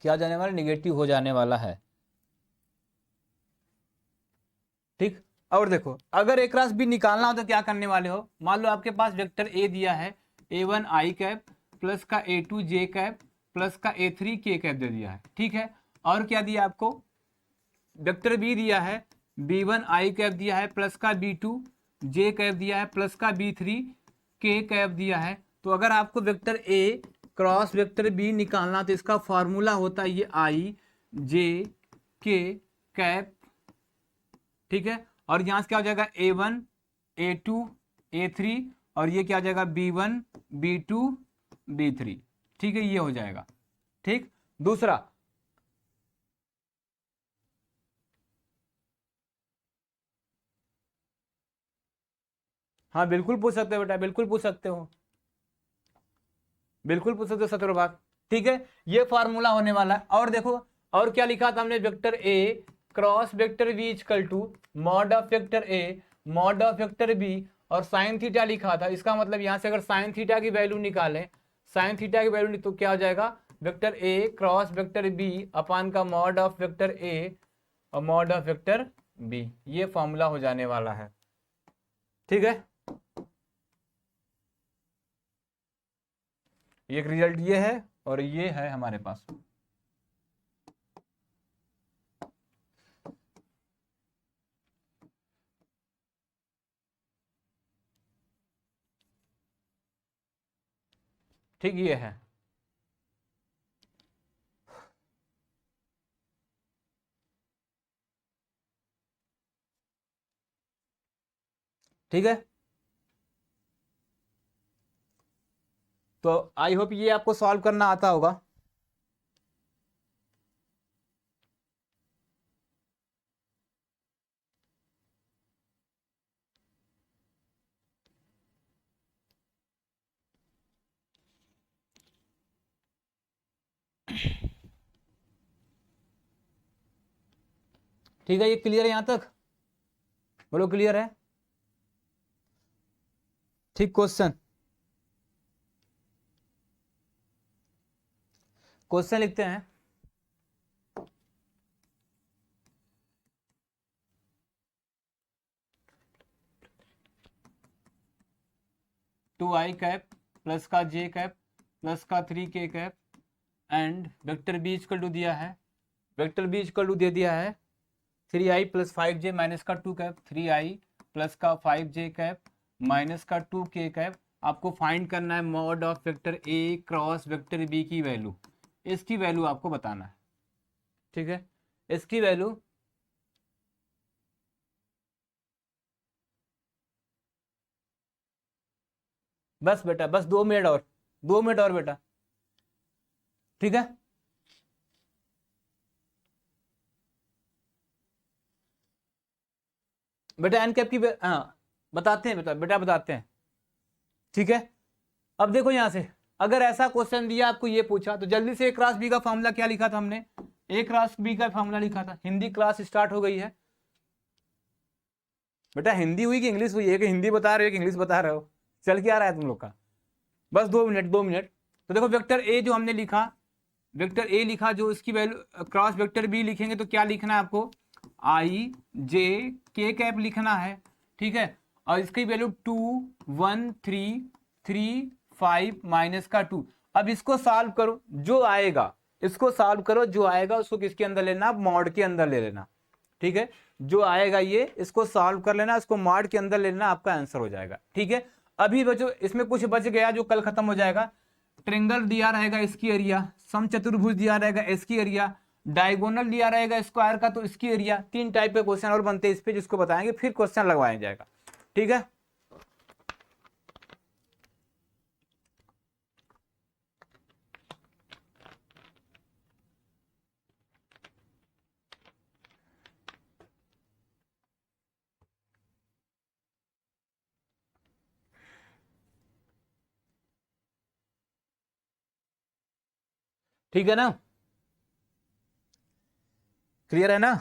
क्या जाने वाला, निगेटिव हो जाने वाला है। ठीक, और देखो अगर एक रास भी निकालना हो तो क्या करने वाले हो, मान लो आपके पास वेक्टर ए दिया है, A1 आई कैप प्लस का A2 जे कैप प्लस का A3 k कैप दे दिया है, ठीक है। और क्या दिया आपको, वेक्टर बी दिया है, B1 I कैप दिया है, प्लस का B2 j कैप दिया है, प्लस का B3 k कैप दिया है। तो अगर आपको vector A cross vector B निकालना तो इसका फॉर्मूला होता है ये I j k कैप, ठीक है। और यहाँ से क्या हो जाएगा A1 A2 A3, और ये क्या हो जाएगा B1 B2 B3, ठीक है, ये हो जाएगा, ठीक। दूसरा, हाँ बिल्कुल पूछ सकते हो बेटा, बिल्कुल पूछ सकते हो, बिल्कुल पूछ सकते हो सत्रभाग, ठीक है। ये फार्मूला होने वाला है। और देखो, और क्या लिखा था हमने, vector A cross vector B equal to mod of vector A mod of vector B, और साइन थीटा लिखा था। इसका मतलब यहां से अगर साइन थीटा की वैल्यू निकालें, साइन थीटा की वैल्यू तो क्या हो जाएगा, vector A cross vector B upon का मॉड ऑफ वेक्टर ए और मॉड ऑफ वेक्टर बी, ये फॉर्मूला हो जाने वाला है, ठीक है। एक रिजल्ट ये है और ये है हमारे पास, ठीक, ये है, ठीक है। तो आई होप ये आपको सॉल्व करना आता होगा। ठीक है, ये क्लियर है यहां तक, बोलो क्लियर है, ठीक। क्वेश्चन, क्वेश्चन लिखते हैं। टू आई कैप प्लस का जे कैप प्लस का 3k cap and vector B equal to दिया है, वेक्टर बी इक्वल टू दे दिया है 3i प्लस 5j माइनस का 2 कैप, 3i प्लस का 5j कैप माइनस का 2k कैप। आपको फाइंड करना है mod of vector A cross vector B की वैल्यू, इसकी वैल्यू आपको बताना है, ठीक है। इसकी वैल्यू, बस बेटा बस 2 मिनट और, 2 मिनट और बेटा, ठीक है। बेटा एन कैप की हाँ बताते हैं बेटा, बेटा बताते हैं, ठीक है। अब देखो यहां से, अगर ऐसा क्वेश्चन दिया आपको ये पूछा तो जल्दी से ए क्रॉस बी का फॉर्मूला क्या लिखा था हमने, ए क्रॉस बी का फॉर्मूला लिखा था। हिंदी क्लास स्टार्ट हो गई है बेटा, हिंदी हुई कि इंग्लिश हुई है, कि हिंदी बता रहे हो कि इंग्लिश बता रहे हो, चल क्या रहा है तुम लोग का, बस 2 मिनट 2 मिनट। तो देखो वेक्टर ए जो हमने लिखा, वेक्टर ए लिखा, जो इसकी वैल्यू क्रॉस वेक्टर बी लिखेंगे तो क्या लिखना है आपको, आई जे के कैप लिखना है, ठीक है। और इसकी वैल्यू 2 1 3 3 5 माइनस का 2। अब इसको सॉल्व करो, जो आएगा इसको सॉल्व करो, जो आएगा उसको किसके अंदर लेना, मॉड के अंदर ले लेना, ठीक है। जो आएगा ये, इसको सॉल्व कर लेना, इसको मॉड के अंदर ले लेना, आपका आंसर हो जाएगा, ठीक है। अभी बचो, इसमें कुछ बच गया जो कल खत्म हो जाएगा। ट्रेंगल दिया रहेगा इसकी एरिया, समचतुर्भुज दिया रहेगा इसकी एरिया, डायगोनल दिया रहेगा स्क्वायर का तो इसकी एरिया। 3 टाइप के क्वेश्चन और बनते हैं इस पे, जिसको बताएंगे फिर क्वेश्चन लगवाया जाएगा, ठीक है। ठीक है ना, क्लियर है ना,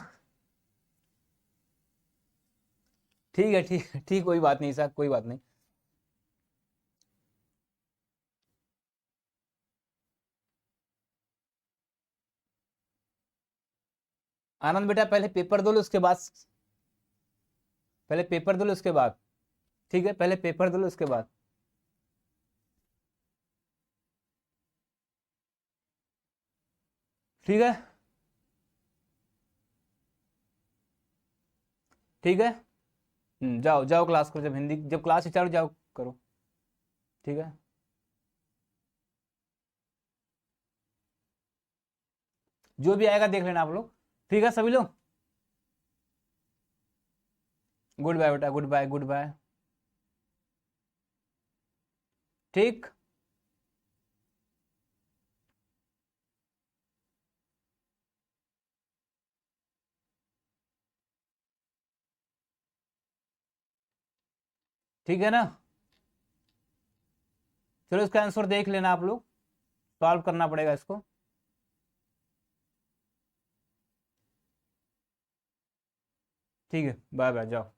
ठीक है, ठीक ठीक, कोई बात नहीं सर, कोई बात नहीं। आनंद बेटा पहले पेपर दो लो, उसके बाद, पहले पेपर दो लो उसके बाद, ठीक है, पहले पेपर दो लो उसके बाद। ठीक है, ठीक है। जाओ जाओ क्लास करो, जब हिंदी जब क्लास स्टार्ट जाओ करो। ठीक है, जो भी आएगा देख लेना आप लोग। ठीक है सभी लोग, गुड बाय बेटा, गुड बाय, गुड बाय। ठीक, ठीक है ना। चलो इसका आंसर देख लेना आप लोग, सॉल्व करना पड़ेगा इसको। ठीक है, बाय बाय, जाओ।